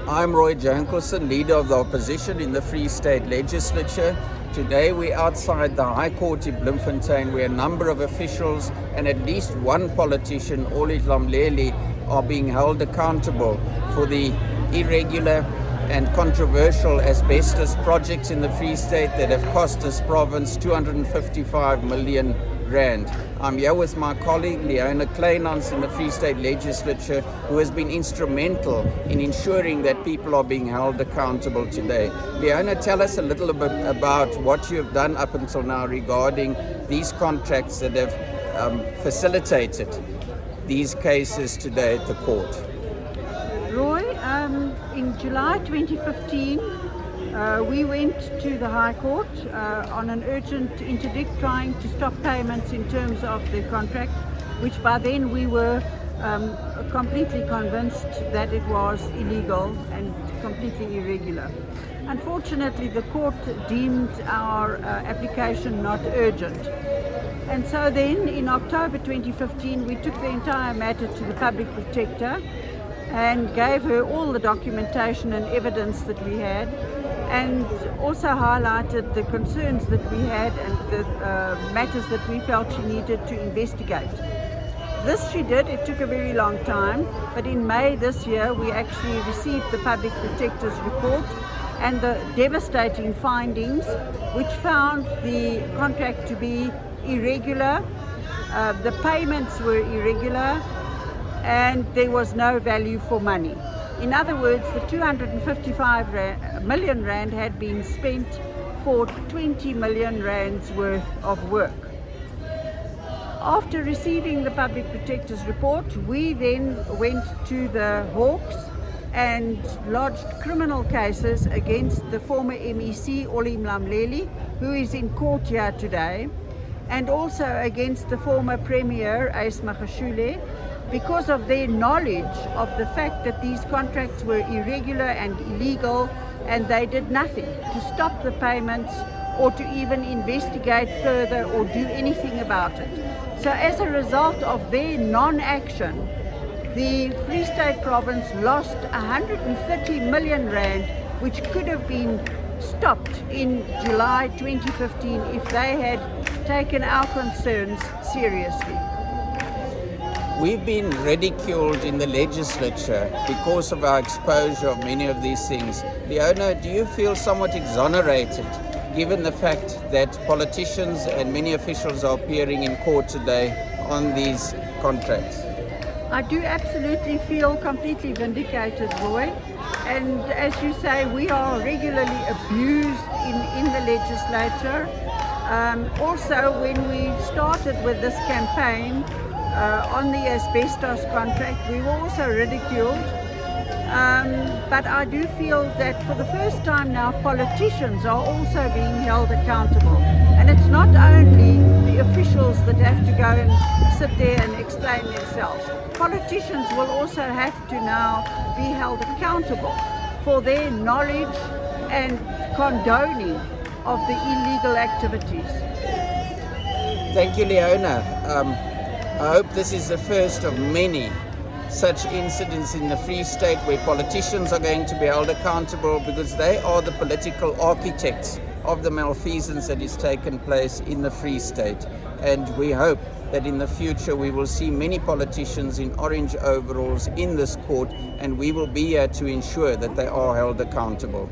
I'm Roy Jankelson, leader of the opposition in the Free State Legislature. Today we're outside the High Court in Bloemfontein, where a number of officials and at least one politician, Oli Lamleli, are being held accountable for the irregular and controversial asbestos projects in the Free State that have cost this province 255 million rand. I'm here with my colleague Leona Kleinans in the Free State Legislature, who has been instrumental in ensuring that people are being held accountable today. Leona, tell us a little bit about what you have done up until now regarding these contracts that have facilitated these cases today at the court. Roy, in July 2015, we went to the High Court on an urgent interdict trying to stop payments in terms of the contract, which by then we were completely convinced that it was illegal and completely irregular. Unfortunately, the court deemed our application not urgent. And so then in October 2015, we took the entire matter to the Public Protector and gave her all the documentation and evidence that we had, and also highlighted the concerns that we had and the matters that we felt she needed to investigate. This she did. It took a very long time, but in May this year we actually received the Public Protector's report and the devastating findings, which found the contract to be irregular, the payments were irregular, and there was no value for money. In other words, the 255 million rand had been spent for 20 million rands worth of work. After receiving the Public Protector's report, we then went to the Hawks and lodged criminal cases against the former MEC Oli Lamleli, who is in court here today, and also against the former Premier Ace Magashule, because of their knowledge of the fact that these contracts were irregular and illegal, and they did nothing to stop the payments or to even investigate further or do anything about it. So as a result of their non-action, the Free State province lost 130 million rand, which could have been stopped in July 2015 if they had taken our concerns seriously. We've been ridiculed in the legislature because of our exposure of many of these things. Leona, do you feel somewhat exonerated given the fact that politicians and many officials are appearing in court today on these contracts? I do absolutely feel completely vindicated, Roy. And as you say, we are regularly abused in the legislature. Also, when we started with this campaign on the asbestos contract, we were also ridiculed. But I do feel that for the first time now, politicians are also being held accountable. And it's not only the officials that have to go and sit there and explain themselves. Politicians will also have to now be held accountable for their knowledge and condoning of the illegal activities. Thank you, Leona. I hope this is the first of many such incidents in the Free State where politicians are going to be held accountable, because they are the political architects of the malfeasance that is taken place in the Free State. And we hope that in the future we will see many politicians in orange overalls in this court, and we will be here to ensure that they are held accountable.